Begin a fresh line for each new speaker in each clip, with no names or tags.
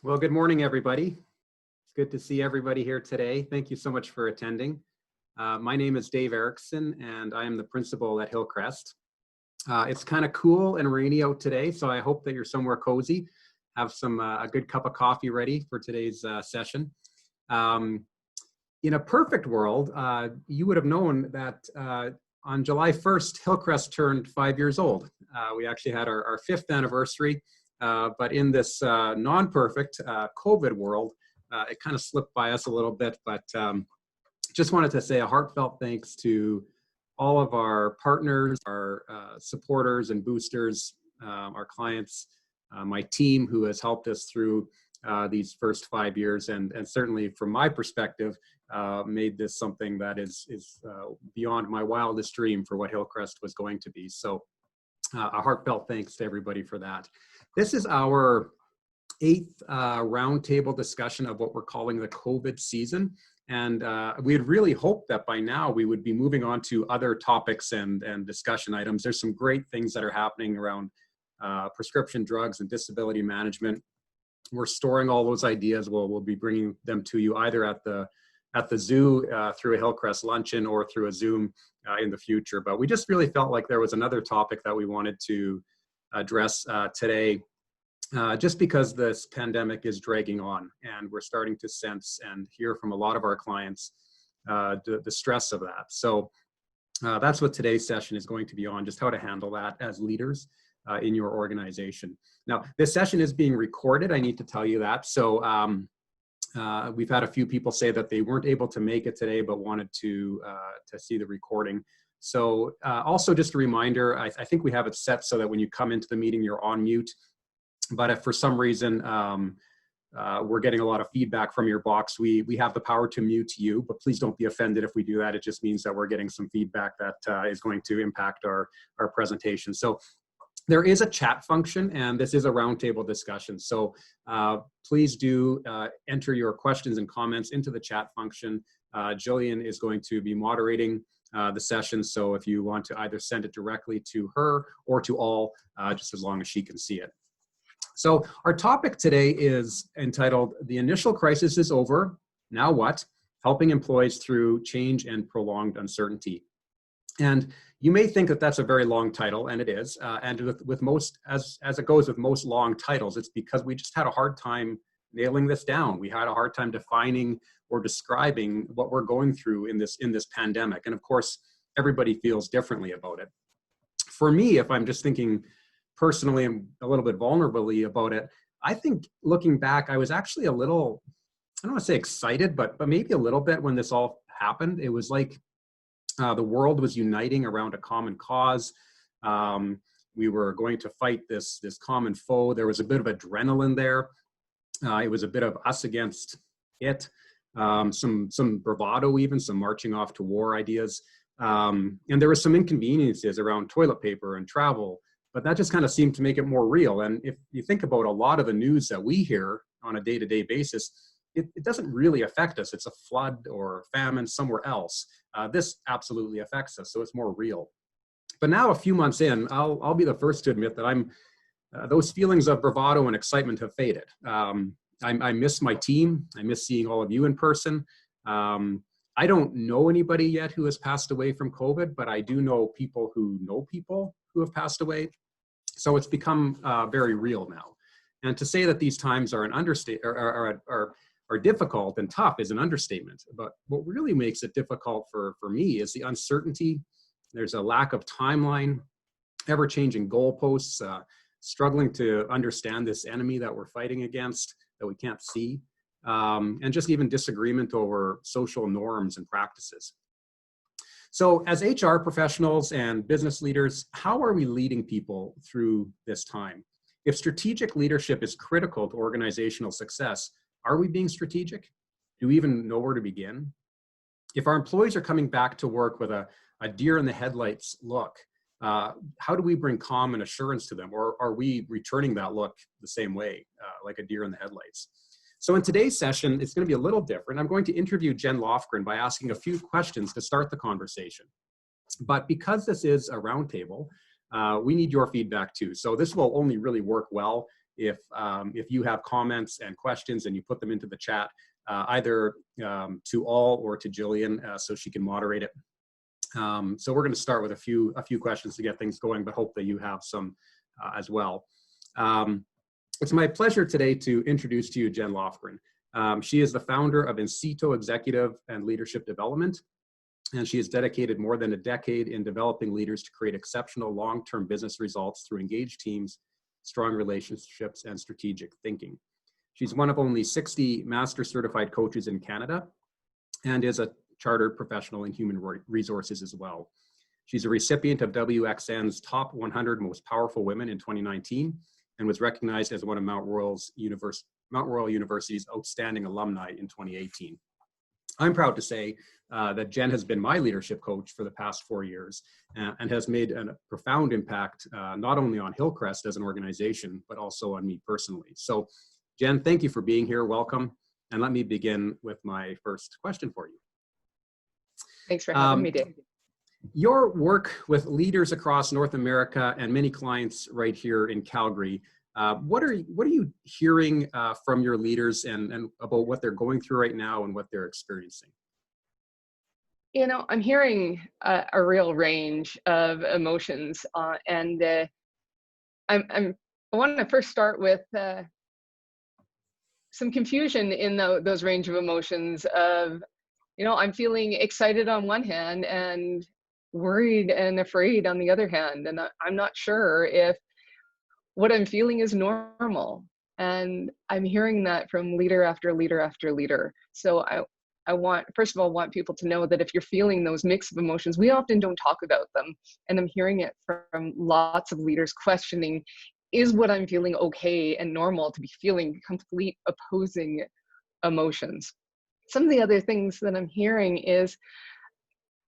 Well, good morning, everybody. It's good to see everybody here today. Thank you so much for attending. My name is Dave Erickson, and I am the principal at Hillcrest. It's kind of cool and rainy out today, so I hope that you're somewhere cozy. Have a good cup of coffee ready for today's session. In a perfect world, you would have known that on July 1st, Hillcrest turned 5 years old. We actually had our 5th anniversary. But in this non-perfect COVID world, it kind of slipped by us a little bit, but just wanted to say a heartfelt thanks to all of our partners, our supporters and boosters, our clients, my team who has helped us through these first 5 years, and certainly from my perspective, made this something that is beyond my wildest dream for what Hillcrest was going to be. So a heartfelt thanks to everybody for that. This is our 8th roundtable discussion of what we're calling the COVID season. And we had really hoped that by now we would be moving on to other topics and discussion items. There's some great things that are happening around prescription drugs and disability management. We're storing all those ideas. We'll be bringing them to you either at the zoo through a Hillcrest luncheon or through a Zoom in the future. But we just really felt like there was another topic that we wanted to address today, just because this pandemic is dragging on and we're starting to sense and hear from a lot of our clients the stress of that. So that's what today's session is going to be on, just how to handle that as leaders in your organization. Now, this session is being recorded. I need to tell you that. So we've had a few people say that they weren't able to make it today, but wanted to see the recording. So also just a reminder, I think we have it set so that when you come into the meeting, you're on mute. But if for some reason we're getting a lot of feedback from your box, we have the power to mute you, but please don't be offended if we do that. It just means that we're getting some feedback that is going to impact our presentation. So there is a chat function, and this is a roundtable discussion. So please do enter your questions and comments into the chat function. Jillian is going to be moderating the session. So if you want to either send it directly to her or to all, just as long as she can see it. So our topic today is entitled, "The Initial Crisis is Over, Now What? Helping Employees Through Change and Prolonged Uncertainty." And you may think that that's a very long title, and it is. And with most, as it goes with most long titles, it's because we just had a hard time nailing this down. We had a hard time defining or describing what we're going through in this pandemic. And of course, everybody feels differently about it. For me, if I'm just thinking personally and a little bit vulnerably about it, I think looking back, I was actually a little, I don't want to say excited, but maybe a little bit when this all happened. It was like the world was uniting around a common cause. We were going to fight this common foe. There was a bit of adrenaline there. It was a bit of us against it. Some bravado, even some marching off to war ideas. And there were some inconveniences around toilet paper and travel, but that just kind of seemed to make it more real. And if you think about a lot of the news that we hear on a day-to-day basis, it doesn't really affect us. It's a flood or famine somewhere else. This absolutely affects us, so it's more real. But now, a few months in, I'll be the first to admit that those feelings of bravado and excitement have faded. I miss my team. I miss seeing all of you in person. I don't know anybody yet who has passed away from COVID, but I do know people who have passed away. So it's become very real now. And to say that these times are are difficult and tough is an understatement. But what really makes it difficult for me is the uncertainty. There's a lack of timeline, ever-changing goalposts, struggling to understand this enemy that we're fighting against that we can't see, and just even disagreement over social norms and practices. So as HR professionals and business leaders, how are we leading people through this time? If strategic leadership is critical to organizational success, are we being strategic? Do we even know where to begin? If our employees are coming back to work with a deer in the headlights look, how do we bring calm and assurance to them? Or are we returning that look the same way, like a deer in the headlights? So in today's session, it's going to be a little different. I'm going to interview Jen Lofgren by asking a few questions to start the conversation. But because this is a roundtable, we need your feedback too. So this will only really work well if you have comments and questions and you put them into the chat, either to all or to Jillian, so she can moderate it. So we're going to start with a few questions to get things going, but hope that you have some as well. It's my pleasure today to introduce to you Jen Lofgren. She is the founder of Incito Executive and Leadership Development, and she has dedicated more than a decade in developing leaders to create exceptional long-term business results through engaged teams, strong relationships, and strategic thinking. She's one of only 60 master certified coaches in Canada and is a chartered professional in human resources as well. She's a recipient of WXN's Top 100 Most Powerful Women in 2019 and was recognized as one of Mount Royal University's outstanding alumni in 2018. I'm proud to say that Jen has been my leadership coach for the past 4 years and has made a profound impact, not only on Hillcrest as an organization, but also on me personally. So Jen, thank you for being here. Welcome. And let me begin with my first question for you.
Thanks for having me, Dave.
Your work with leaders across North America and many clients right here in Calgary, what are you hearing from your leaders and about what they're going through right now and what they're experiencing?
You know, I'm hearing a real range of emotions, and I want to first start with some confusion in those range of emotions of, you know, I'm feeling excited on one hand and worried and afraid on the other hand. And I'm not sure if what I'm feeling is normal. And I'm hearing that from leader after leader after leader. So I want, first of all, want people to know that if you're feeling those mix of emotions, we often don't talk about them. And I'm hearing it from lots of leaders questioning, is what I'm feeling okay and normal to be feeling complete opposing emotions? Some of the other things that I'm hearing is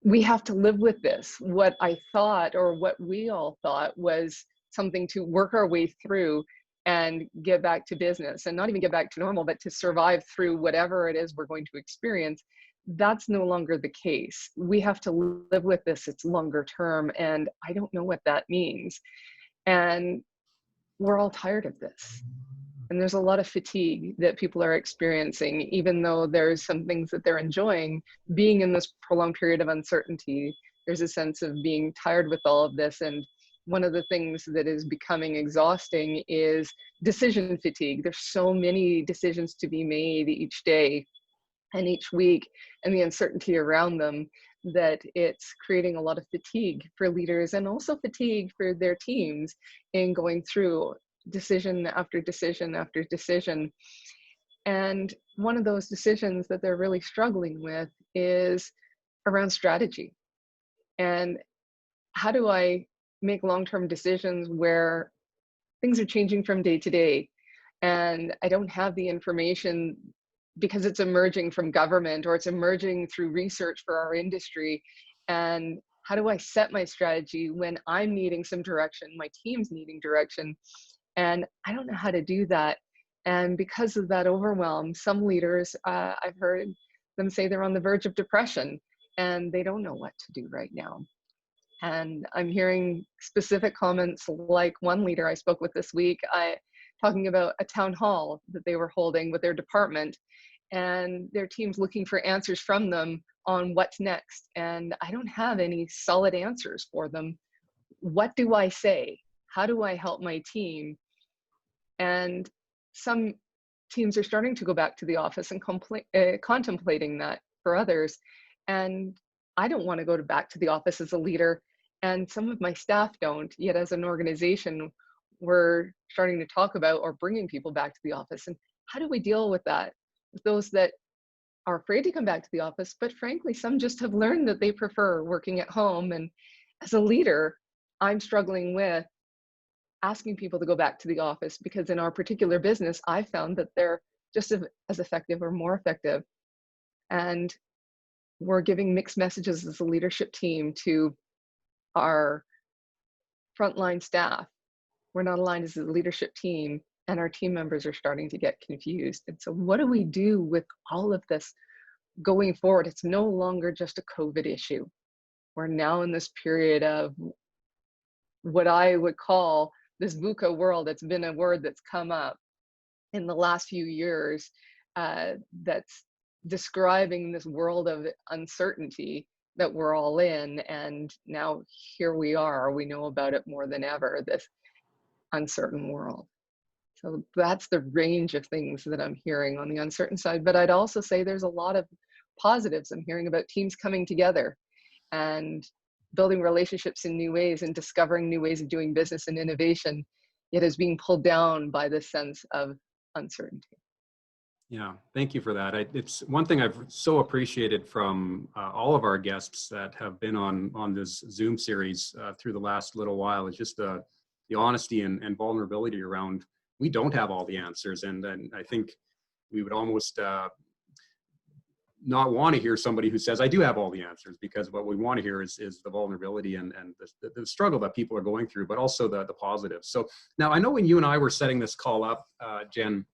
we have to live with this. What I thought, or what we all thought, was something to work our way through and get back to business, and not even get back to normal, but to survive through whatever it is we're going to experience. That's no longer the case. We have to live with this. It's longer term, and I don't know what that means. And we're all tired of this. And there's a lot of fatigue that people are experiencing, even though there's some things that they're enjoying. Being in this prolonged period of uncertainty, there's a sense of being tired with all of this. And one of the things that is becoming exhausting is decision fatigue. There's so many decisions to be made each day and each week, and the uncertainty around them, that it's creating a lot of fatigue for leaders, and also fatigue for their teams in going through decision after decision after decision. And one of those decisions that they're really struggling with is around strategy. And how do I make long-term decisions where things are changing from day to day, and I don't have the information because it's emerging from government or it's emerging through research for our industry? And how do I set my strategy when I'm needing some direction, my team's needing direction, and I don't know how to do that? And because of that overwhelm, some leaders, I've heard them say they're on the verge of depression and they don't know what to do right now. And I'm hearing specific comments, like one leader I spoke with this week, talking about a town hall that they were holding with their department, and their team's looking for answers from them on what's next. And I don't have any solid answers for them. What do I say? How do I help my team? And some teams are starting to go back to the office and contemplating that for others. And I don't want to go back to the office as a leader, and some of my staff don't. Yet as an organization, we're starting to talk about or bringing people back to the office. And how do we deal with that? With those that are afraid to come back to the office, but frankly, some just have learned that they prefer working at home. And as a leader, I'm struggling with asking people to go back to the office, because in our particular business, I found that they're just as effective or more effective. And we're giving mixed messages as a leadership team to our frontline staff. We're not aligned as a leadership team, and our team members are starting to get confused. And so what do we do with all of this going forward? It's no longer just a COVID issue. We're now in this period of what I would call this VUCA world, it's been a word that's come up in the last few years, that's describing this world of uncertainty that we're all in. And now here we are, we know about it more than ever, this uncertain world. So that's the range of things that I'm hearing on the uncertain side. But I'd also say there's a lot of positives. I'm hearing about teams coming together and building relationships in new ways and discovering new ways of doing business and innovation. It is being pulled down by this sense of uncertainty.
Yeah, thank you for that. It's one thing I've so appreciated from all of our guests that have been on this Zoom series through the last little while is just the honesty and vulnerability around we don't have all the answers. And I think we would almost not want to hear somebody who says, I do have all the answers, because what we want to hear is the vulnerability and the struggle that people are going through, but also the positives. So now I know when you and I were setting this call up, Jen,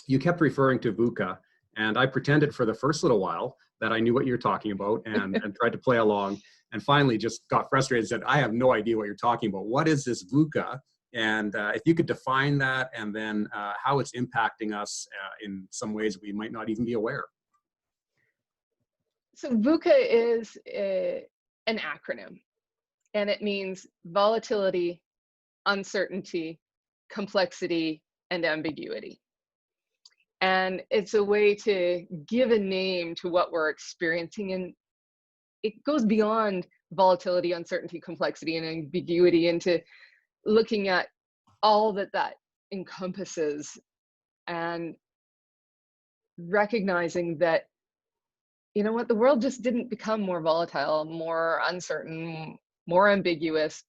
you kept referring to VUCA, and I pretended for the first little while that I knew what you were talking about and tried to play along, and finally just got frustrated and said, I have no idea what you're talking about. What is this VUCA? And if you could define that, and then how it's impacting us in some ways we might not even be aware.
So VUCA is an acronym, and it means volatility, uncertainty, complexity, and ambiguity. And it's a way to give a name to what we're experiencing. And it goes beyond volatility, uncertainty, complexity, and ambiguity into looking at all that encompasses, and recognizing that, you know what, the world just didn't become more volatile, more uncertain, more ambiguous.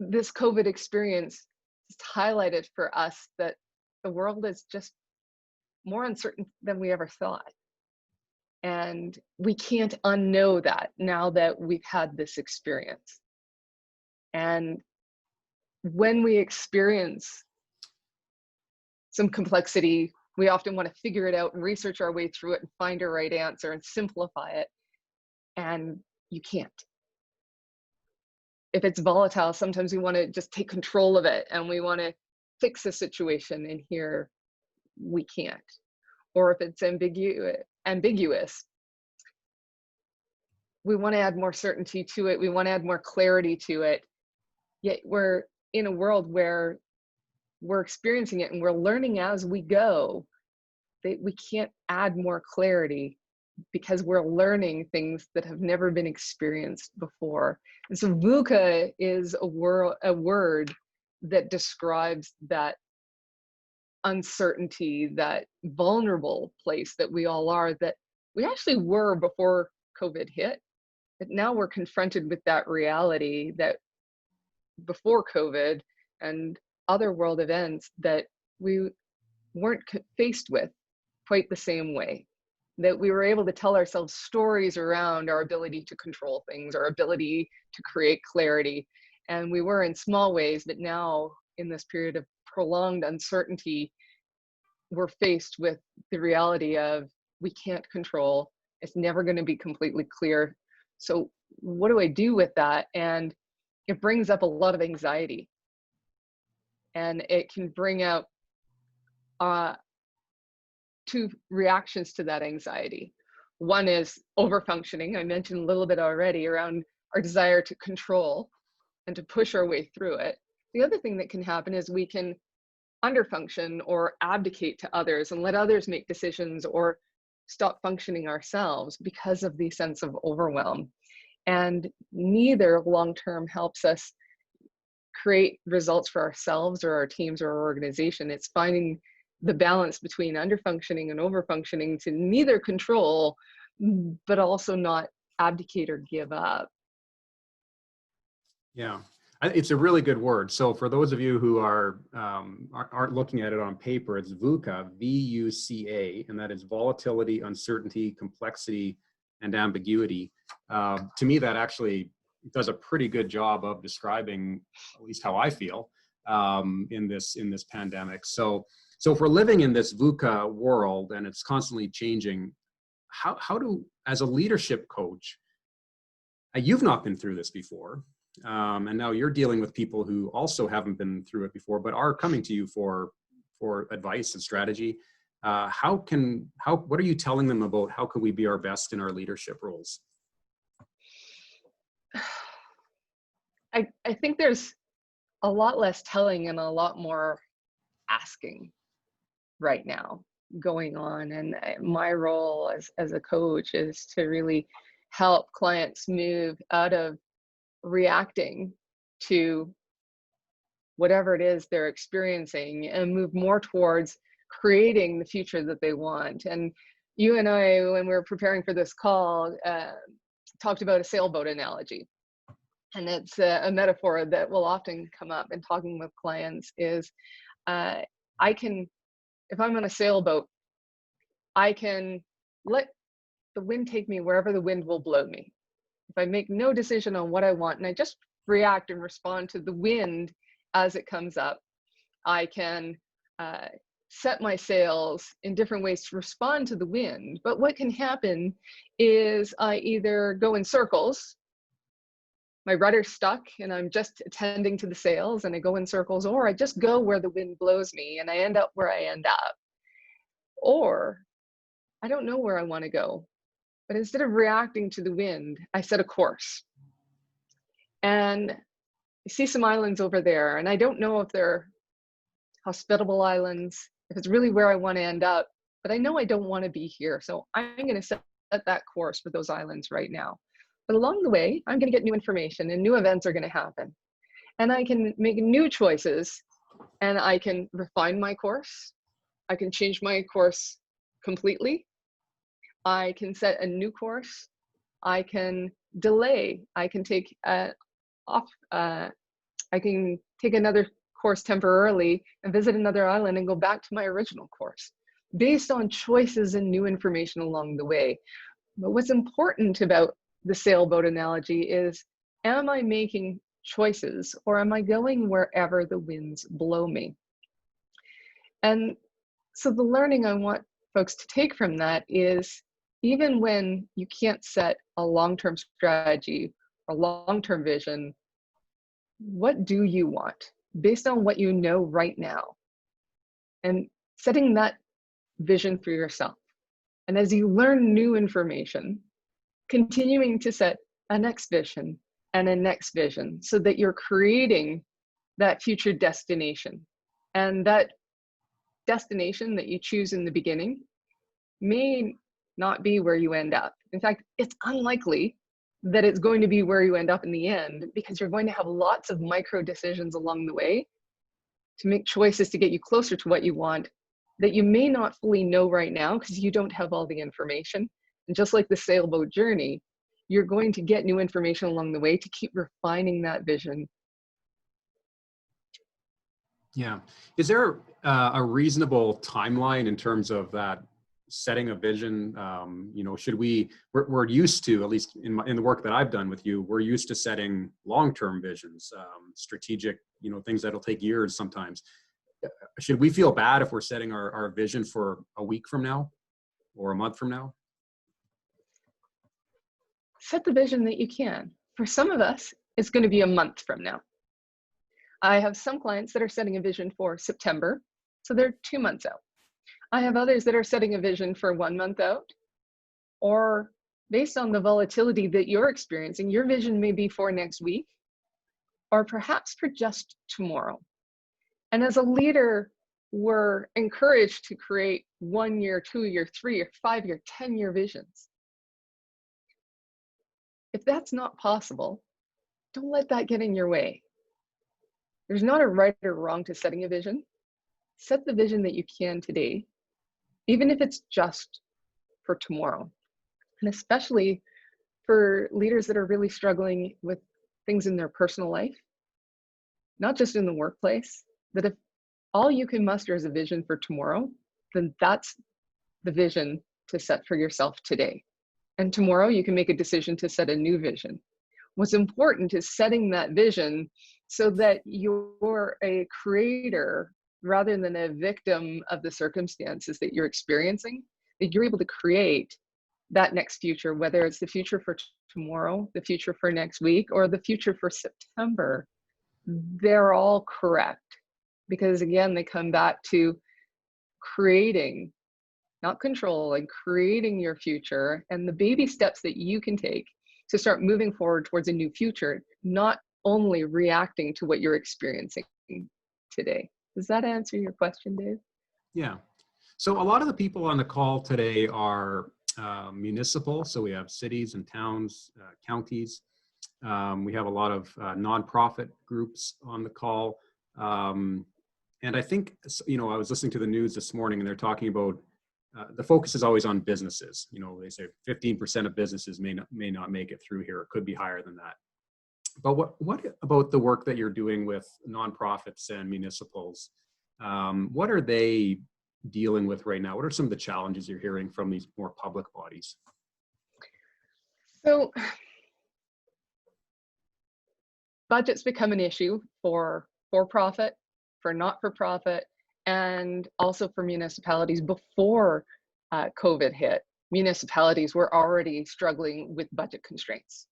This COVID experience just highlighted for us that the world is just more uncertain than we ever thought. And we can't unknow that now that we've had this experience. And when we experience some complexity, we often want to figure it out and research our way through it and find a right answer and simplify it. And you can't. If it's volatile, sometimes we want to just take control of it and we want to fix a situation, and here we can't. Or if it's ambiguous, we want to add more certainty to it. We want to add more clarity to it. Yet we're in a world where we're experiencing it and we're learning as we go. That we can't add more clarity because we're learning things that have never been experienced before. And so VUCA is a word that describes that uncertainty, that vulnerable place that we all are, that we actually were before COVID hit. But now we're confronted with that reality that before COVID and other world events that we weren't faced with quite the same way. That we were able to tell ourselves stories around our ability to control things, our ability to create clarity. And we were in small ways, but now in this period of prolonged uncertainty, we're faced with the reality of we can't control. It's never going to be completely clear. So what do I do with that? And it brings up a lot of anxiety. And it can bring out two reactions to that anxiety. One is overfunctioning. I mentioned a little bit already around our desire to control and to push our way through it. The other thing that can happen is we can underfunction or abdicate to others and let others make decisions or stop functioning ourselves because of the sense of overwhelm. And neither long-term helps us create results for ourselves or our teams or our organization. It's finding the balance between underfunctioning and overfunctioning to neither control, but also not abdicate or give up.
Yeah, it's a really good word. So for those of you who aren't looking at it on paper, it's VUCA, V-U-C-A, and that is volatility, uncertainty, complexity, and ambiguity. To me, that actually does a pretty good job of describing at least how I feel in this pandemic. So if we're living in this VUCA world and it's constantly changing, how do, as a leadership coach, you've not been through this before, and now you're dealing with people who also haven't been through it before, but are coming to you for advice and strategy. What are you telling them about how can we be our best in our leadership roles?
I think there's a lot less telling and a lot more asking right now going on. And my role as a coach is to really help clients move out of reacting to whatever it is they're experiencing and move more towards creating the future that they want. And you and I, when we were preparing for this call, talked about a sailboat analogy. And it's a metaphor that will often come up in talking with clients is if I'm on a sailboat, I can let the wind take me wherever the wind will blow me. If I make no decision on what I want and I just react and respond to the wind as it comes up, I can set my sails in different ways to respond to the wind. But what can happen is I either go in circles, my rudder's stuck and I'm just attending to the sails and I go in circles, or I just go where the wind blows me and I end up where I end up. Or I don't know where I want to go, but instead of reacting to the wind, I set a course. And I see some islands over there, and I don't know if they're hospitable islands, if it's really where I want to end up, but I know I don't want to be here. So I'm going to set that course for those islands right now. But along the way, I'm going to get new information and new events are going to happen. And I can make new choices and I can refine my course. I can change my course completely. I can set a new course. I can delay. I can take I can take another course temporarily and visit another island and go back to my original course based on choices and new information along the way. But what's important about the sailboat analogy is, am I making choices or am I going wherever the winds blow me? And so the learning I want folks to take from that is, even when you can't set a long-term strategy or long-term vision, what do you want based on what you know right now? And setting that vision for yourself. And as you learn new information, continuing to set a next vision and a next vision so that you're creating that future destination. And that destination that you choose in the beginning may not be where you end up. In fact, it's unlikely that it's going to be where you end up in the end, because you're going to have lots of micro decisions along the way to make choices to get you closer to what you want that you may not fully know right now because you don't have all the information. And just like the sailboat journey, you're going to get new information along the way to keep refining that vision.
Yeah. Is there a reasonable timeline in terms of that setting a vision? Should we're used to, at least in the work that I've done with you, we're used to setting long-term visions, strategic, things that'll take years sometimes. Should we feel bad if we're setting our vision for a week from now or a month from now?
Set the vision that you can. For some of us, it's going to be a month from now. I have some clients that are setting a vision for September, so they're 2 months out. I have others that are setting a vision for 1 month out, or based on the volatility that you're experiencing, your vision may be for next week, or perhaps for just tomorrow. And as a leader, we're encouraged to create 1 year, 2 year, 3 year, 5 year, 10-year visions. If that's not possible, don't let that get in your way. There's not a right or wrong to setting a vision. Set the vision that you can today, even if it's just for tomorrow. And especially for leaders that are really struggling with things in their personal life, not just in the workplace, that if all you can muster is a vision for tomorrow, then that's the vision to set for yourself today. And tomorrow you can make a decision to set a new vision. What's important is setting that vision so that you're a creator rather than a victim of the circumstances that you're experiencing, that you're able to create that next future, whether it's the future for tomorrow, the future for next week, or the future for September, they're all correct. Because again, they come back to creating, not controlling, creating your future and the baby steps that you can take to start moving forward towards a new future, not only reacting to what you're experiencing today. Does that answer your question, Dave?
Yeah. So a lot of the people on the call today are municipal. So we have cities and towns, counties. We have a lot of nonprofit groups on the call. And I think, you know, I was listening to the news this morning and they're talking about the focus is always on businesses. You know, they say 15% of businesses may not make it through here. It could be higher than that. But what about the work that you're doing with nonprofits and municipals? What are they dealing with right now? What are some of the challenges you're hearing from these more public bodies?
So budgets become an issue for profit, for not-for-profit, and also for municipalities. Before COVID hit, municipalities were already struggling with budget constraints.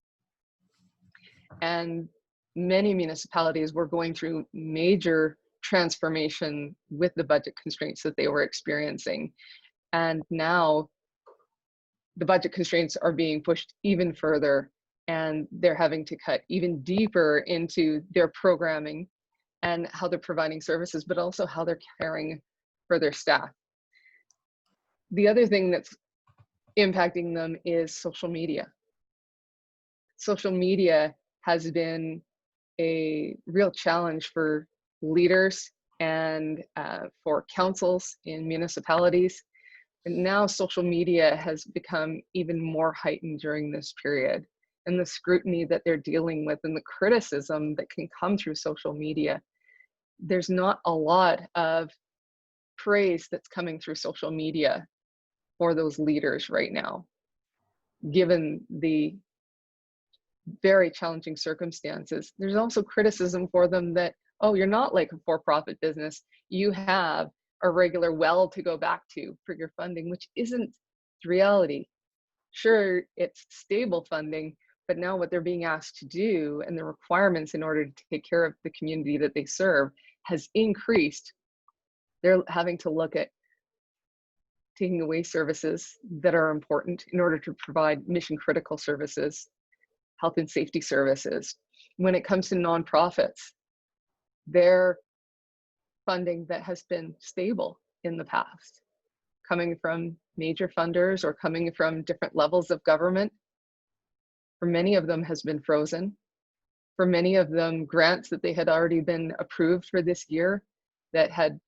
And many municipalities were going through major transformation with the budget constraints that they were experiencing. And now the budget constraints are being pushed even further, and they're having to cut even deeper into their programming and how they're providing services, but also how they're caring for their staff. The other thing that's impacting them is social media. Social media has been a real challenge for leaders and for councils in municipalities. And now social media has become even more heightened during this period. And the scrutiny that they're dealing with and the criticism that can come through social media, there's not a lot of praise that's coming through social media for those leaders right now, given the very challenging circumstances. There's also criticism for them that, oh, you're not like a for-profit business. You have a regular well to go back to for your funding, which isn't the reality. Sure, it's stable funding, but now what they're being asked to do and the requirements in order to take care of the community that they serve has increased. They're having to look at taking away services that are important in order to provide mission critical services, health and safety services. When it comes to nonprofits, their funding that has been stable in the past, coming from major funders or coming from different levels of government, for many of them has been frozen. For many of them, grants that they had already been approved for this year that had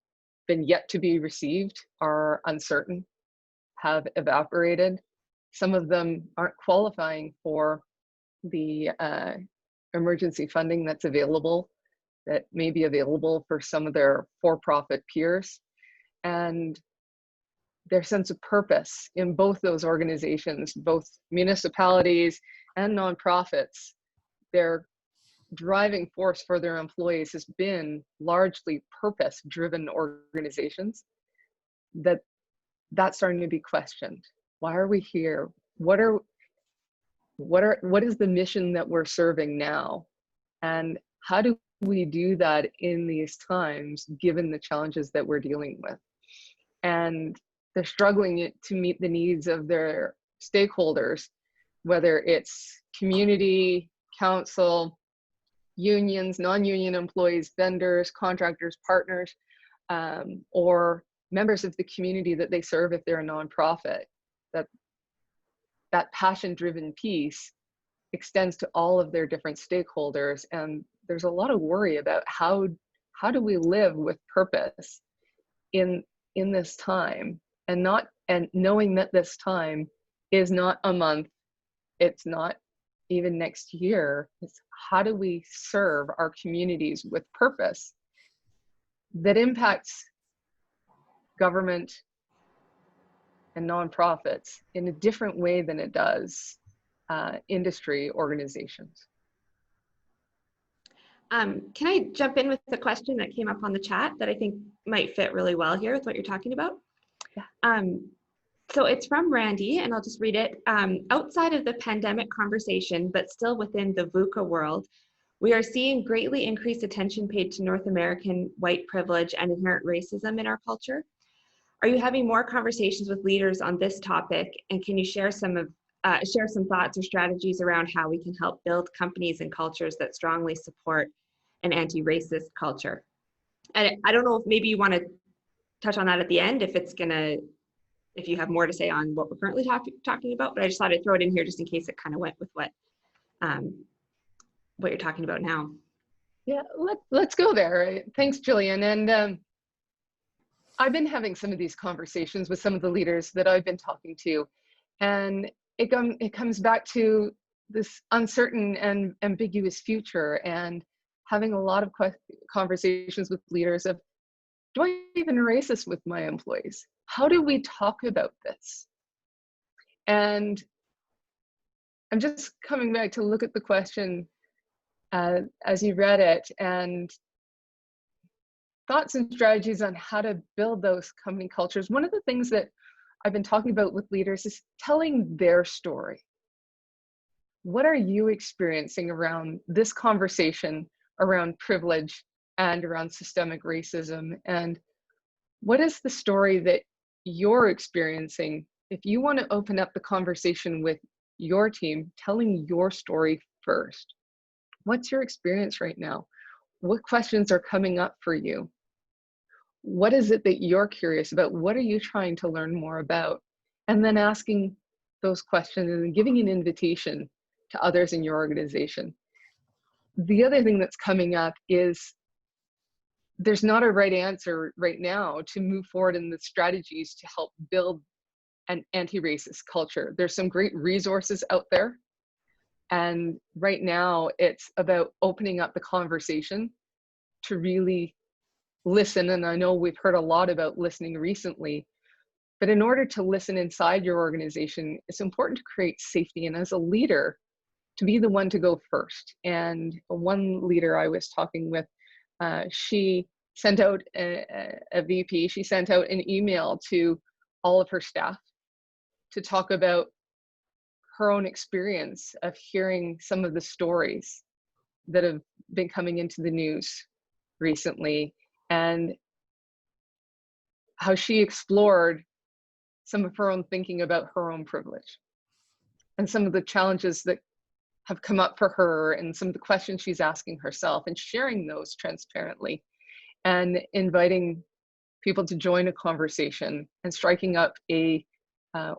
been yet to be received are uncertain, have evaporated. Some of them aren't qualifying for the emergency funding that's available, that may be available for some of their for-profit peers. And their sense of purpose in both those organizations, both municipalities and nonprofits, their driving force for their employees has been largely purpose-driven organizations. That's starting to be questioned. Why are we here? What is the mission that we're serving now? And how do we do that in these times, given the challenges that we're dealing with? And they're struggling to meet the needs of their stakeholders, whether it's community, council, unions, non-union employees, vendors, contractors, partners, or members of the community that they serve if they're a nonprofit. That passion-driven piece extends to all of their different stakeholders, and there's a lot of worry about how do we live with purpose in this time, and knowing that this time is not a month, it's not even next year. It's how do we serve our communities with purpose that impacts government and nonprofits in a different way than it does industry organizations.
Can I jump in with a question that came up on the chat that I think might fit really well here with what you're talking about?
Yeah.
So it's from Randy, and I'll just read it. Outside of the pandemic conversation, but still within the VUCA world, we are seeing greatly increased attention paid to North American white privilege and inherent racism in our culture. Are you having more conversations with leaders on this topic? And can you share some thoughts or strategies around how we can help build companies and cultures that strongly support an anti-racist culture? And I don't know if maybe you want to touch on that at the end, if you have more to say on what we're currently talking about, but I just thought I'd throw it in here just in case it kind of went with what you're talking about now.
Yeah, let's go there. Thanks, Jillian. And I've been having some of these conversations with some of the leaders that I've been talking to, and it comes back to this uncertain and ambiguous future, and having a lot of conversations with leaders of, do I even raise this with my employees? How do we talk about this? And I'm just coming back to look at the question as you read it, and thoughts and strategies on how to build those company cultures. One of the things that I've been talking about with leaders is telling their story. What are you experiencing around this conversation around privilege and around systemic racism? And what is the story that you're experiencing? If you want to open up the conversation with your team, telling your story first. What's your experience right now? What questions are coming up for you? What is it that you're curious about? What are you trying to learn more about? And then asking those questions and giving an invitation to others in your organization. The other thing that's coming up is there's not a right answer right now to move forward in the strategies to help build an anti-racist culture. There's some great resources out there. And right now it's about opening up the conversation to really listen. And I know we've heard a lot about listening recently, but in order to listen inside your organization, it's important to create safety. And as a leader, to be the one to go first. And one leader I was talking with, she sent out a VP, she sent out an email to all of her staff to talk about her own experience of hearing some of the stories that have been coming into the news recently, and how she explored some of her own thinking about her own privilege and some of the challenges that have come up for her and some of the questions she's asking herself, and sharing those transparently and inviting people to join a conversation and striking up a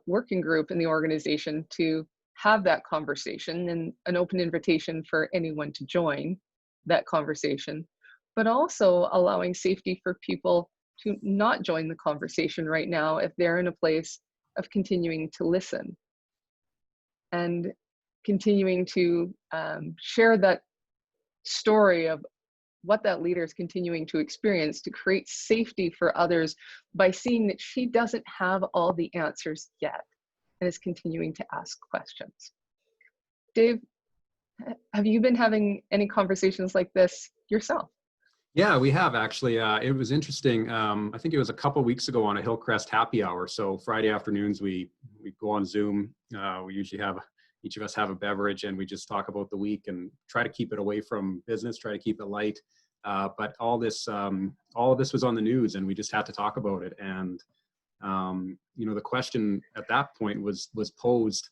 working group in the organization to have that conversation, and an open invitation for anyone to join that conversation, but also allowing safety for people to not join the conversation right now if they're in a place of continuing to listen and continuing to share that story of what that leader is continuing to experience, to create safety for others by seeing that she doesn't have all the answers yet and is continuing to ask questions. Dave, have you been having any conversations like this yourself?
Yeah, we have actually. It was interesting. I think it was a couple of weeks ago on a Hillcrest happy hour. So Friday afternoons, we go on Zoom. We usually have, each of us have a beverage, and we just talk about the week and try to keep it away from business, try to keep it light. But all of this was on the news, and we just had to talk about it. And the question at that point was posed: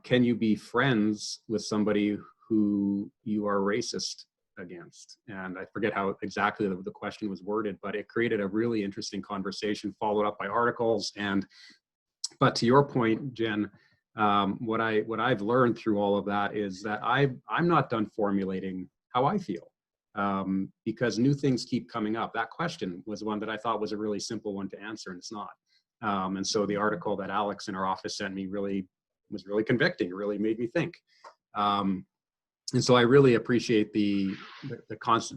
can you be friends with somebody who you are racist against? And I forget how exactly the question was worded, but it created a really interesting conversation, followed up by articles. But to your point, Jen, what I've learned through all of that is that I'm not done formulating how I feel, because new things keep coming up. That question was one that I thought was a really simple one to answer, and it's not. And so the article that Alex in our office sent me was really convicting. It really made me think. And so I really appreciate the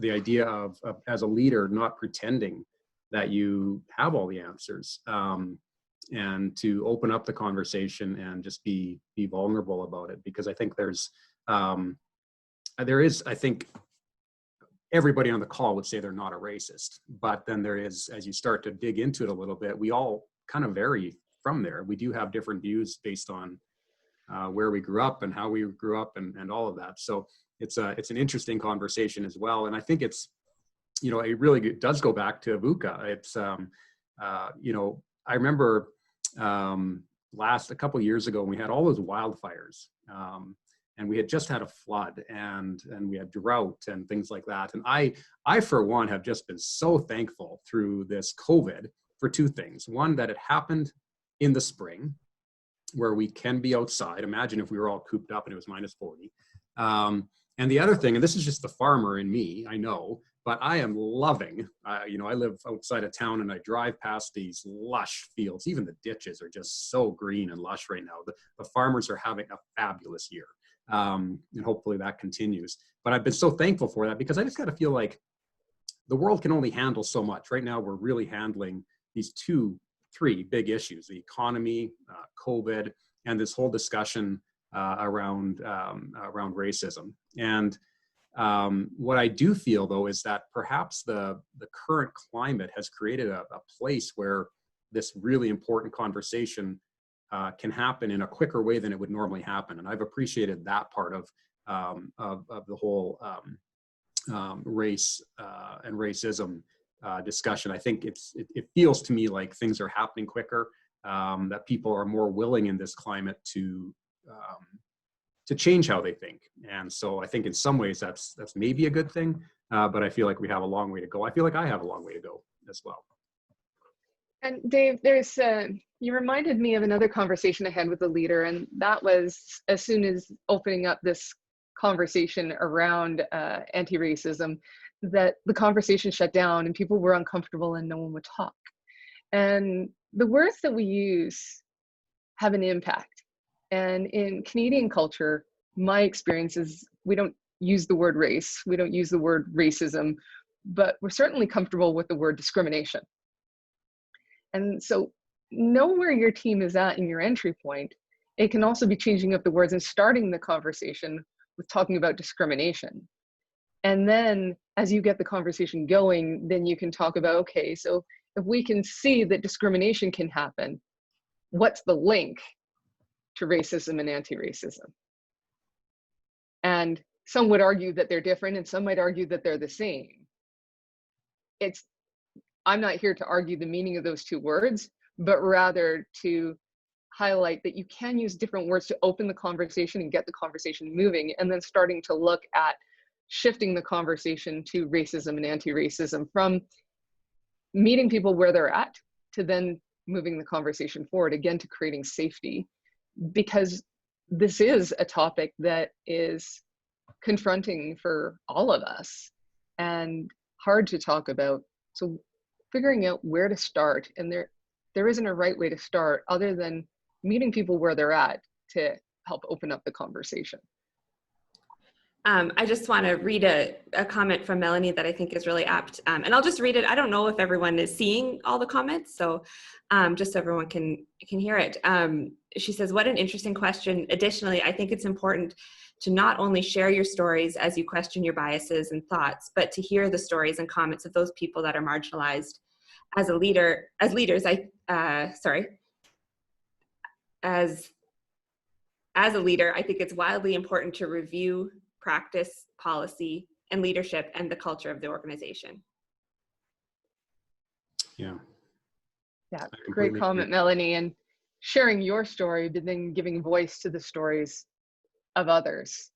idea of as a leader not pretending that you have all the answers, and to open up the conversation and just be vulnerable about it. Because I think there is, I think everybody on the call would say they're not a racist, but then there is, as you start to dig into it a little bit, we all kind of vary from there. We do have different views based on where we grew up and how we grew up and all of that. So it's an interesting conversation as well. And I think it's, you know, it really does go back to VUCA. It's, you know, I remember a couple of years ago, we had all those wildfires, and we had just had a flood, and we had drought and things like that. And I for one have just been so thankful through this COVID for two things. One, that it happened in the spring, where we can be outside. Imagine if we were all cooped up and it was -40. And the other thing, and this is just the farmer in me, I know, but I am loving, you know, I live outside of town and I drive past these lush fields. Even the ditches are just so green and lush right now. The farmers are having a fabulous year. And hopefully that continues. But I've been so thankful for that, because I just got to feel like the world can only handle so much. Right now, we're really handling these three big issues: the economy, COVID, and this whole discussion around racism. And what I do feel, though, is that perhaps the current climate has created a place where this really important conversation can happen in a quicker way than it would normally happen. And I've appreciated that part of the whole race and racism discussion. I think it feels to me like things are happening quicker, that people are more willing in this climate to change how they think. And so I think in some ways that's maybe a good thing, but I feel like we have a long way to go. I feel like I have a long way to go as well.
And Dave, you reminded me of another conversation I had with a leader, and that was as soon as opening up this conversation around anti-racism, that the conversation shut down and people were uncomfortable and no one would talk. And the words that we use have an impact. And in Canadian culture, my experience is we don't use the word race, we don't use the word racism, but we're certainly comfortable with the word discrimination. And so know where your team is at in your entry point. It can also be changing up the words and starting the conversation with talking about discrimination. And then as you get the conversation going, then you can talk about, okay, so if we can see that discrimination can happen, what's the link to racism and anti-racism? And some would argue that they're different, and some might argue that they're the same. I'm not here to argue the meaning of those two words, but rather to highlight that you can use different words to open the conversation and get the conversation moving, and then starting to look at shifting the conversation to racism and anti-racism, from meeting people where they're at to then moving the conversation forward, again, to creating safety, because this is a topic that is confronting for all of us and hard to talk about. So figuring out where to start, and there isn't a right way to start other than meeting people where they're at to help open up the conversation.
I just want to read a comment from Melanie that I think is really apt, and I'll just read it. I don't know if everyone is seeing all the comments, so just so everyone can hear it. She says, "What an interesting question. Additionally, I think it's important to not only share your stories as you question your biases and thoughts, but to hear the stories and comments of those people that are marginalized. As a leader, as a leader, I think it's wildly important to review practice, policy, and leadership and the culture of the organization."
Yeah.
Yeah, great comment, Melanie. And sharing your story, but then giving voice to the stories of others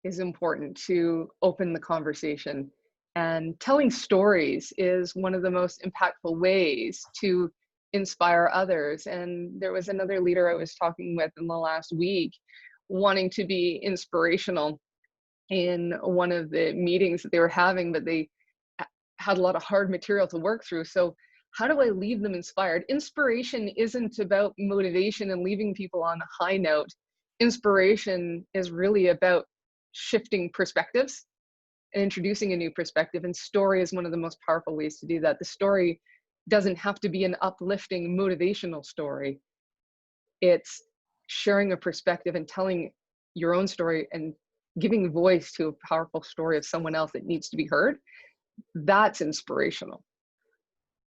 is important to open the conversation. And telling stories is one of the most impactful ways to inspire others. And there was another leader I was talking with in the last week wanting to be inspirational in one of the meetings that they were having, but they had a lot of hard material to work through. So how do I leave them inspired? Inspiration isn't about motivation and leaving people on a high note. Inspiration is really about shifting perspectives and introducing a new perspective. And story is one of the most powerful ways to do that. The story doesn't have to be an uplifting, motivational story. It's sharing a perspective and telling your own story and giving voice to a powerful story of someone else that needs to be heard. That's inspirational.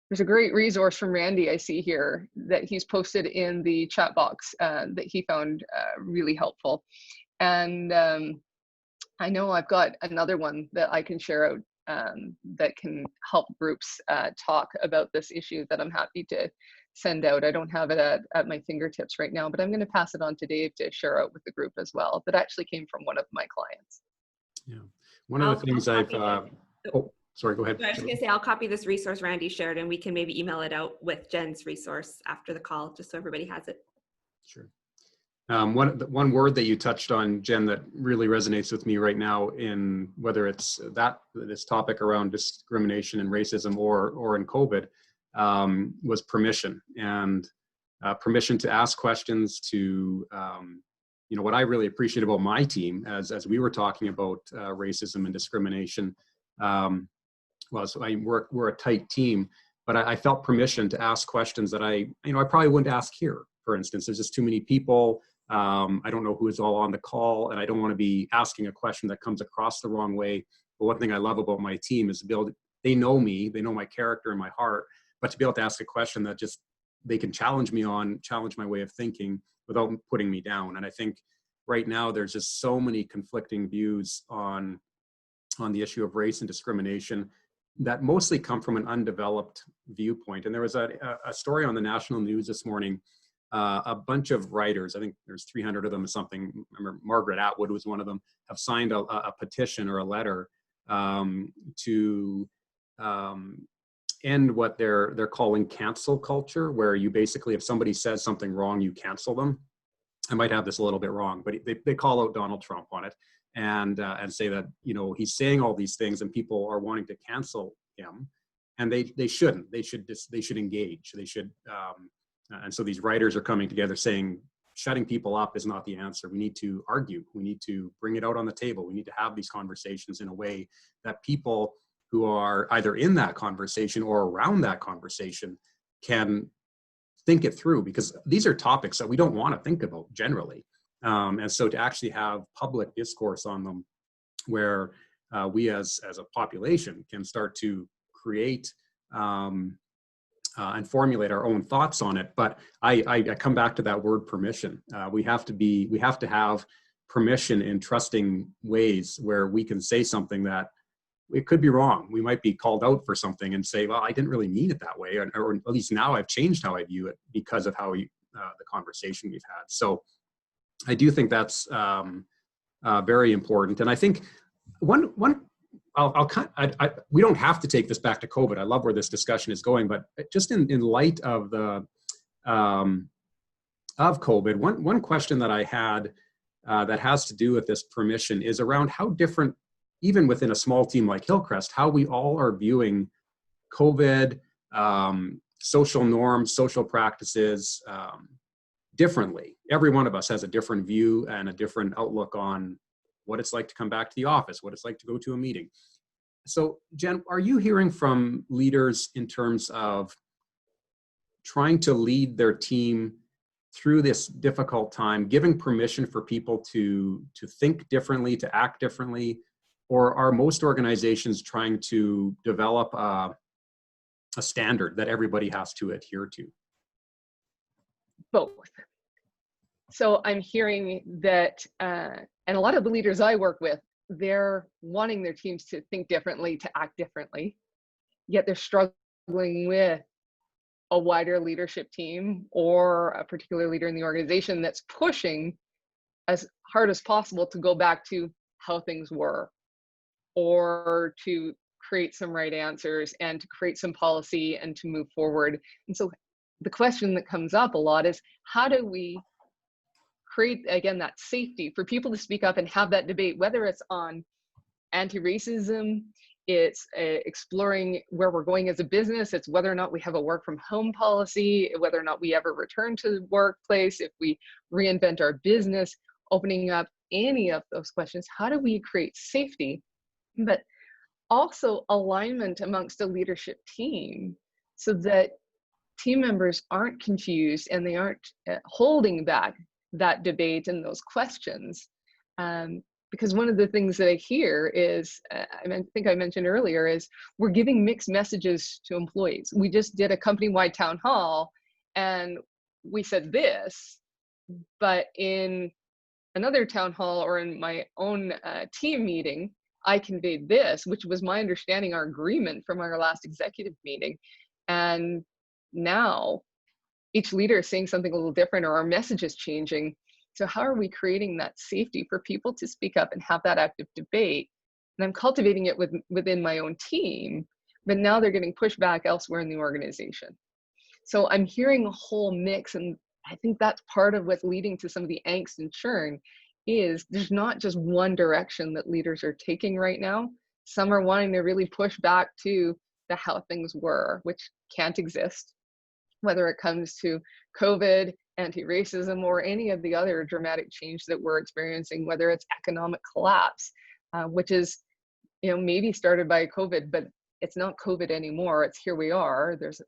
There's a great resource from Randy I see here that he's posted in the chat box that he found really helpful. And I know I've got another one that I can share out that can help groups talk about this issue that I'm happy to send out. I don't have it at my fingertips right now, but I'm going to pass it on to Dave to share out with the group as well. That actually came from one of my clients.
Yeah, one of the things I've, oh, sorry, go ahead.
I was going to say, I'll copy this resource Randy shared, and we can maybe email it out with Jen's resource after the call, just so everybody has it.
Sure. One word that you touched on, Jen, that really resonates with me right now, in whether it's this topic around discrimination and racism or in COVID, was permission, and permission to ask questions, to what I really appreciate about my team, as we were talking about racism and discrimination, was we're a tight team, but I felt permission to ask questions that I probably wouldn't ask here. For instance, there's just too many people. I don't know who is all on the call, and I don't want to be asking a question that comes across the wrong way. But one thing I love about my team is they know me, they know my character and my heart, but to be able to ask a question that just they can challenge my way of thinking without putting me down. And I think right now there's just so many conflicting views on the issue of race and discrimination that mostly come from an undeveloped viewpoint. And there was a story on the national news this morning. A bunch of writers, I think there's 300 of them or something, I remember Margaret Atwood was one of them, have signed a petition or a letter to end what they're calling cancel culture, where you basically, if somebody says something wrong, you cancel them. I might have this a little bit wrong, but they call out Donald Trump on it and say that, he's saying all these things and people are wanting to cancel him, and they shouldn't. They should engage. They should. And so these writers are coming together saying, shutting people up is not the answer. We need to argue. We need to bring it out on the table. We need to have these conversations in a way that people who are either in that conversation or around that conversation can think it through, because these are topics that we don't want to think about generally. And so to actually have public discourse on them, where we as a population can start to create and formulate our own thoughts on it. But I come back to that word permission. We have to have permission in trusting ways where we can say something that it could be wrong. We might be called out for something and say, well, I didn't really mean it that way. Or at least now I've changed how I view it because of how the conversation we've had. So I do think that's very important. And I think we don't have to take this back to COVID. I love where this discussion is going, but just in light of of COVID, one question that I had that has to do with this permission is around how different, even within a small team like Hillcrest, how we all are viewing COVID, social norms, social practices differently. Every one of us has a different view and a different outlook on what it's like to come back to the office, what it's like to go to a meeting. So, Jen, are you hearing from leaders in terms of trying to lead their team through this difficult time, giving permission for people to think differently, to act differently, or are most organizations trying to develop a standard that everybody has to adhere to?
Both. So I'm hearing that, and a lot of the leaders I work with, they're wanting their teams to think differently, to act differently, yet they're struggling with a wider leadership team or a particular leader in the organization that's pushing as hard as possible to go back to how things were, or to create some right answers and to create some policy and to move forward. And so the question that comes up a lot is, how do we create, again, that safety for people to speak up and have that debate, whether it's on anti-racism, it's exploring where we're going as a business, it's whether or not we have a work from home policy, whether or not we ever return to the workplace, if we reinvent our business, opening up any of those questions. How do we create safety, but also alignment amongst a leadership team, so that team members aren't confused and they aren't holding back that debate and those questions. Because one of the things that I hear is, I think I mentioned earlier, is we're giving mixed messages to employees. We just did a company-wide town hall and we said this, but in another town hall or in my own team meeting, I conveyed this, which was my understanding, our agreement from our last executive meeting. And now each leader is saying something a little different, or our message is changing. So how are we creating that safety for people to speak up and have that active debate? And I'm cultivating it within my own team, but now they're getting pushback elsewhere in the organization. So I'm hearing a whole mix, and I think that's part of what's leading to some of the angst and churn. Is there's not just one direction that leaders are taking right now. Some are wanting to really push back to the how things were, which can't exist, whether it comes to COVID, anti-racism, or any of the other dramatic change that we're experiencing, whether it's economic collapse, which is, maybe started by COVID, but it's not COVID anymore. It's here we are. There's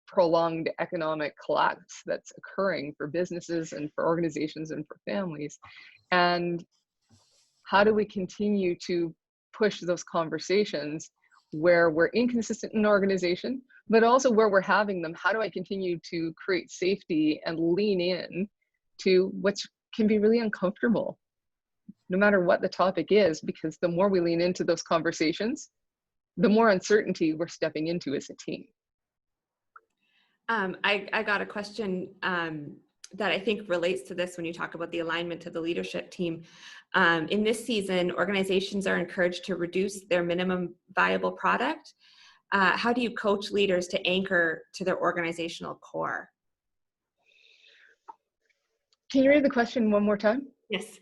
prolonged economic collapse that's occurring for businesses and for organizations and for families. And how do we continue to push those conversations where we're inconsistent in organization, but also where we're having them? How do I continue to create safety and lean in to what can be really uncomfortable, no matter what the topic is? Because the more we lean into those conversations, the more uncertainty we're stepping into as a team.
I got a question that I think relates to this when you talk about the alignment of the leadership team. In this season, organizations are encouraged to reduce their minimum viable product. How do you coach leaders to anchor to their organizational core?
Can you read the question one more time?
Yes.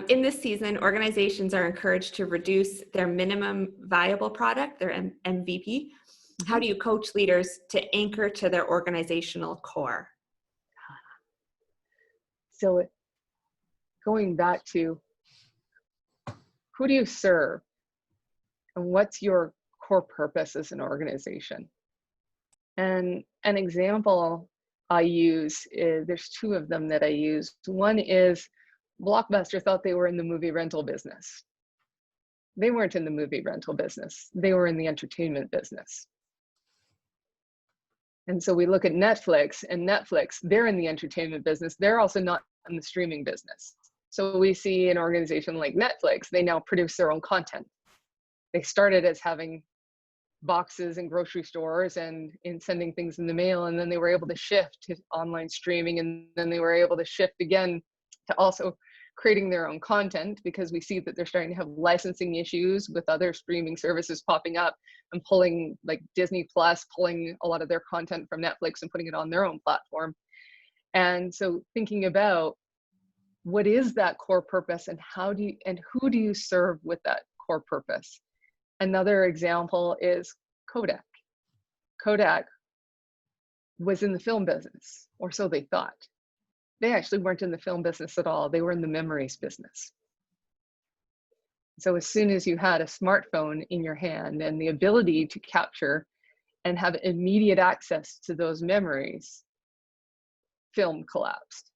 In this season, organizations are encouraged to reduce their minimum viable product, their MVP. How do you coach leaders to anchor to their organizational core?
So going back to, who do you serve and what's your core purpose as an organization? And an example I use is, there's two of them that I use. One is Blockbuster thought they were in the movie rental business. They weren't in the movie rental business. They were in the entertainment business. And so we look at Netflix, and Netflix, they're in the entertainment business. They're also not in the streaming business. So we see an organization like Netflix, they now produce their own content. They started as having boxes in grocery stores and in sending things in the mail, and then they were able to shift to online streaming, and then they were able to shift again to also creating their own content, because we see that they're starting to have licensing issues with other streaming services popping up and pulling, like Disney Plus, pulling a lot of their content from Netflix and putting it on their own platform. And so thinking about, what is that core purpose, and who do you serve with that core purpose? Another example is Kodak. Kodak was in the film business, or so they thought. They actually weren't in the film business at all. They were in the memories business. So as soon as you had a smartphone in your hand and the ability to capture and have immediate access to those memories, film collapsed,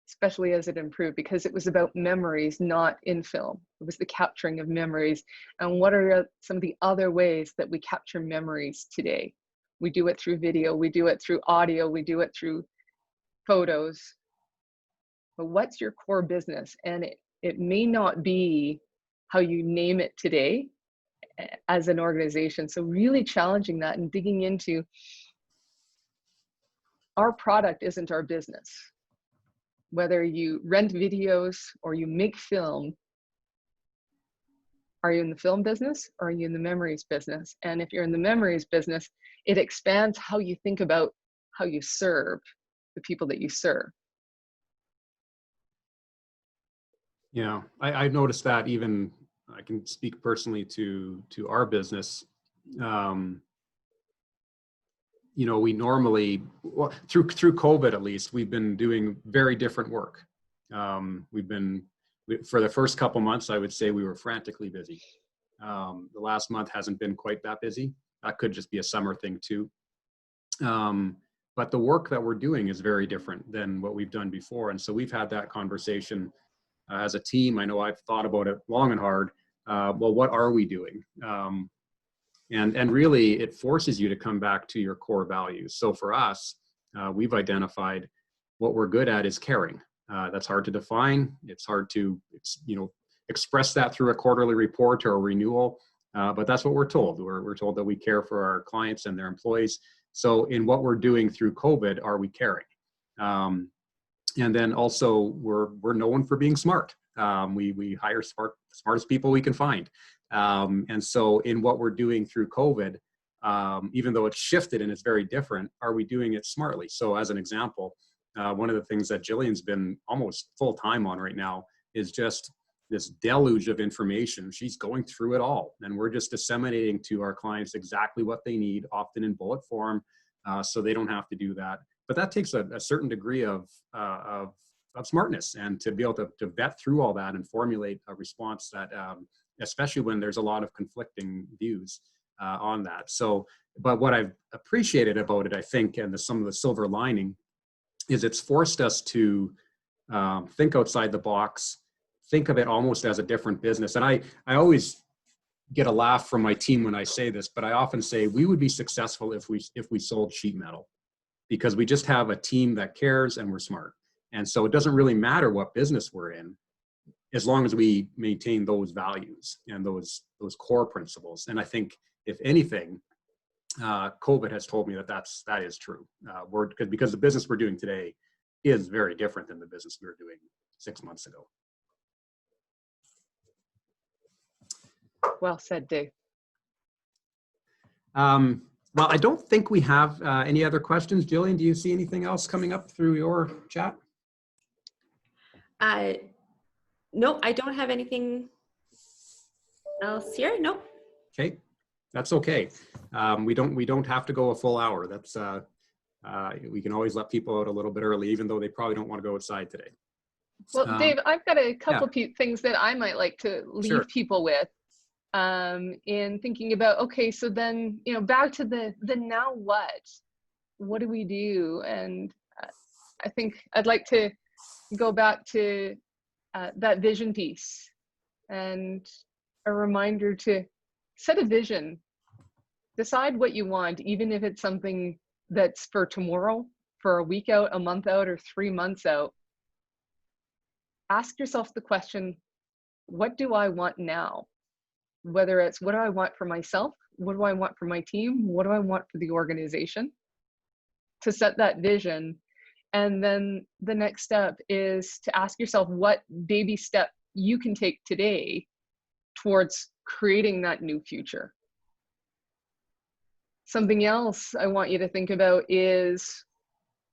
especially as it improved, because it was about memories, not in film. It was the capturing of memories. And what are some of the other ways that we capture memories today? We do it through video, we do it through audio, we do it through photos. But what's your core business? And it may not be how you name it today as an organization. So really challenging that and digging into, our product isn't our business. Whether you rent videos or you make film, are you in the film business or are you in the memories business? And if you're in the memories business, it expands how you think about how you serve the people that you serve.
Yeah, I've noticed that. Even I can speak personally to our business. We normally, well, through COVID at least, we've been doing very different work. For the first couple months, I would say we were frantically busy. The last month hasn't been quite that busy. That could just be a summer thing too. But the work that we're doing is very different than what we've done before. And so we've had that conversation as a team, I know I've thought about it long and hard. Well, what are we doing? And really, it forces you to come back to your core values. So for us, we've identified what we're good at is caring. That's hard to define. It's hard to, express that through a quarterly report or a renewal. But that's what we're told. We're told that we care for our clients and their employees. So in what we're doing through COVID, are we caring? And then also we're known for being smart. We hire smartest people we can find. And so in what we're doing through COVID, even though it's shifted and it's very different, are we doing it smartly? So as an example, one of the things that Jillian's been almost full time on right now is just this deluge of information. She's going through it all, and we're just disseminating to our clients exactly what they need, often in bullet form, so they don't have to do that. But that takes a certain degree of smartness, and to be able to vet through all that and formulate a response that, especially when there's a lot of conflicting views on that. So, but what I've appreciated about it, I think, and some of the silver lining, is it's forced us to think outside the box, think of it almost as a different business. And I always get a laugh from my team when I say this, but I often say we would be successful if we sold sheet metal, because we just have a team that cares and we're smart. And so it doesn't really matter what business we're in, as long as we maintain those values and those core principles. And I think, if anything, COVID has told me that is true. Because the business we're doing today is very different than the business we were doing 6 months ago.
Well said, Dave.
Well, I don't think we have any other questions. Jillian, do you see anything else coming up through your chat?
No, I don't have anything else here. Nope.
Okay, that's okay. We don't have to go a full hour. That's we can always let people out a little bit early, even though they probably don't want to go outside today.
Well, Dave, I've got a couple
Yeah.
things that I might like to leave
Sure.
people with, in thinking about, okay, so then, back to the now what do we do? And I think I'd like to go back to that vision piece, and a reminder to set a vision, decide what you want, even if it's something that's for tomorrow, for a week out, a month out, or 3 months out. Ask yourself the question, what do I want now? Whether it's, what do I want for myself? What do I want for my team? What do I want for the organization? To set that vision. And then the next step is to ask yourself what baby step you can take today towards creating that new future. Something else I want you to think about is,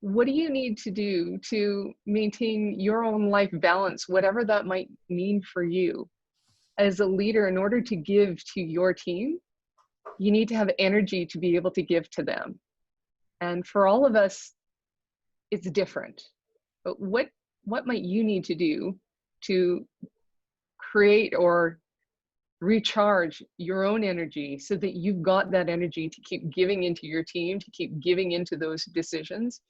what do you need to do to maintain your own life balance, whatever that might mean for you? As a leader, in order to give to your team, you need to have energy to be able to give to them. And for all of us, it's different. But what might you need to do to create or recharge your own energy, so that you've got that energy to keep giving into your team, to keep giving into those decisions,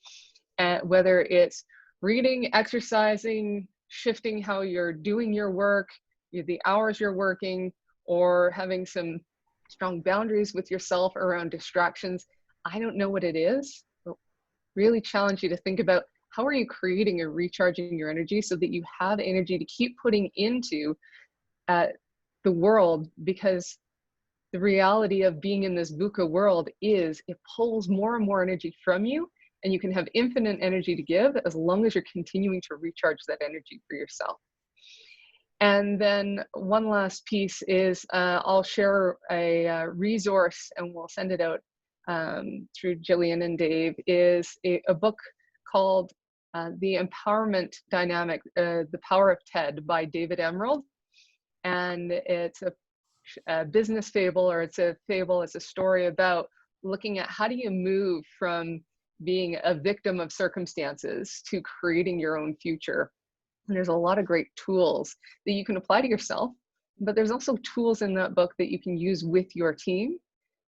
whether it's reading, exercising, shifting how you're doing your work, the hours you're working, or having some strong boundaries with yourself around distractions. I don't know what it is, but really challenge you to think about, how are you creating or recharging your energy so that you have energy to keep putting into the world? Because the reality of being in this VUCA world is it pulls more and more energy from you, and you can have infinite energy to give as long as you're continuing to recharge that energy for yourself. And then one last piece is, I'll share a resource, and we'll send it out through Jillian and Dave, is a book called The Empowerment Dynamic, The Power of TED by David Emerald. And it's a business fable, or it's a story about looking at, how do you move from being a victim of circumstances to creating your own future. And there's a lot of great tools that you can apply to yourself, but there's also tools in that book that you can use with your team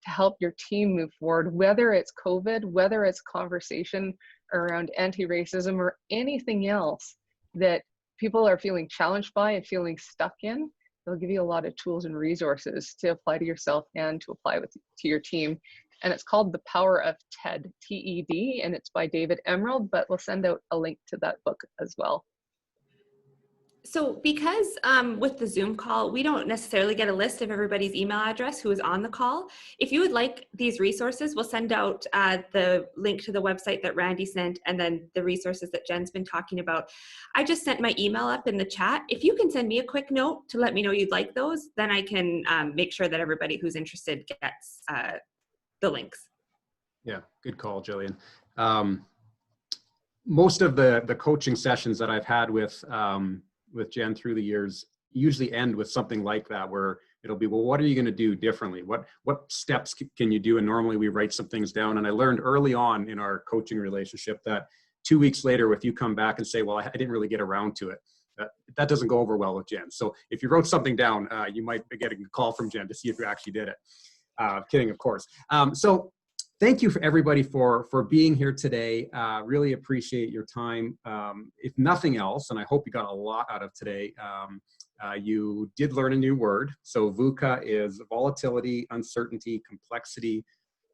to help your team move forward, whether it's COVID, whether it's conversation around anti-racism, or anything else that people are feeling challenged by and feeling stuck in, they'll give you a lot of tools and resources to apply to yourself and to apply to your team. And it's called The Power of TED, T-E-D, and it's by David Emerald, but we'll send out a link to that book as well.
So because with the Zoom call, we don't necessarily get a list of everybody's email address who is on the call. If you would like these resources, we'll send out the link to the website that Randy sent, and then the resources that Jen's been talking about. I just sent my email up in the chat. If you can send me a quick note to let me know you'd like those, then I can make sure that everybody who's interested gets the links.
Yeah, good call, Jillian. Most of the coaching sessions that I've had with Jen through the years usually end with something like that, where it'll be, well, what are you going to do differently? What steps can you do? And normally we write some things down. And I learned early on in our coaching relationship that 2 weeks later, if you come back and say, well, I didn't really get around to it, that doesn't go over well with Jen. So if you wrote something down, you might be getting a call from Jen to see if you actually did it. Kidding, of course. So thank you for everybody for being here today. Really appreciate your time. If nothing else, and I hope you got a lot out of today, you did learn a new word. So VUCA is volatility, uncertainty, complexity,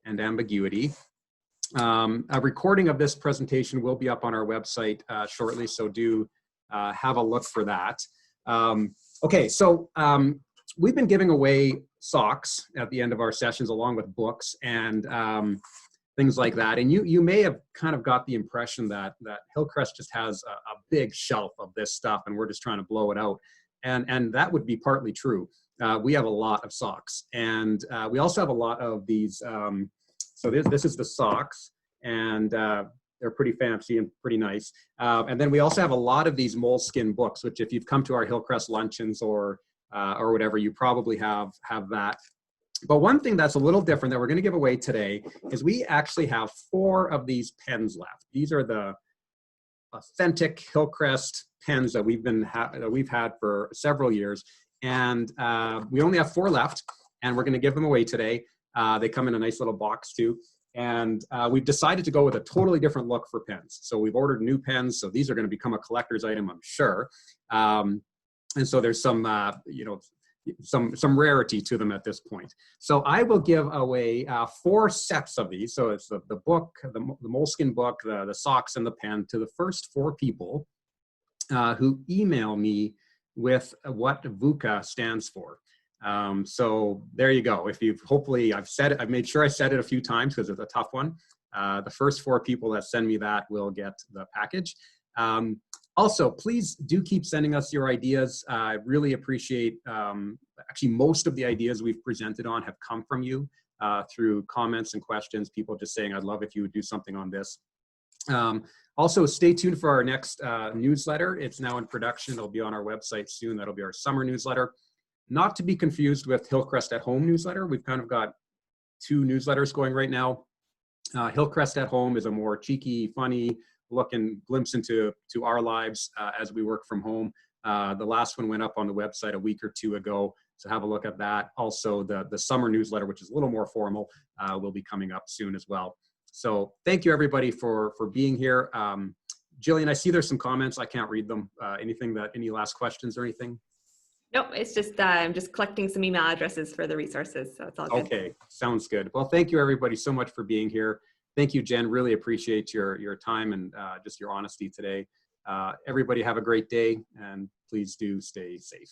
and ambiguity. A recording of this presentation will be up on our website shortly, so do have a look for that. Okay, so we've been giving away socks at the end of our sessions along with books and things like that. And you may have kind of got the impression that Hillcrest just has a big shelf of this stuff and we're just trying to blow it out. And that would be partly true. We have a lot of socks, and we also have a lot of these. So this is the socks, and they're pretty fancy and pretty nice. And then we also have a lot of these moleskin books, which if you've come to our Hillcrest luncheons or whatever, you probably have that. But one thing that's a little different that we're going to give away today is we actually have 4 of these pens left. These are the authentic Hillcrest pens that we've had for several years, and we only have 4 left, and we're going to give them away today. They come in a nice little box too, and we've decided to go with a totally different look for pens. So we've ordered new pens, so these are going to become a collector's item, I'm sure. And so there's some, some rarity to them at this point. So I will give away 4 sets of these. So it's the book, the moleskin book, the socks, and the pen to the first 4 people who email me with what VUCA stands for. So there you go. If you've I've made sure I said it a few times because it's a tough one. The first 4 people that send me that will get the package. Also, please do keep sending us your ideas. I really appreciate, actually most of the ideas we've presented on have come from you through comments and questions, people just saying, I'd love if you would do something on this. Also, stay tuned for our next newsletter. It's now in production. It'll be on our website soon. That'll be our summer newsletter. Not to be confused with Hillcrest at Home newsletter. We've kind of got 2 newsletters going right now. Hillcrest at Home is a more cheeky, funny look and glimpse into our lives as we work from home. The last one went up on the website a week or 2 ago, so have a look at that. Also, the summer newsletter, which is a little more formal, will be coming up soon as well. So thank you everybody for being here. Jillian, I see there's some comments. I can't read them. Any last questions or anything?
Nope, it's just I'm just collecting some email addresses for the resources, so it's all good.
Okay, sounds good. Well, thank you everybody so much for being here. Thank you, Jen. Really appreciate your time and just your honesty today. Everybody have a great day, and please do stay safe.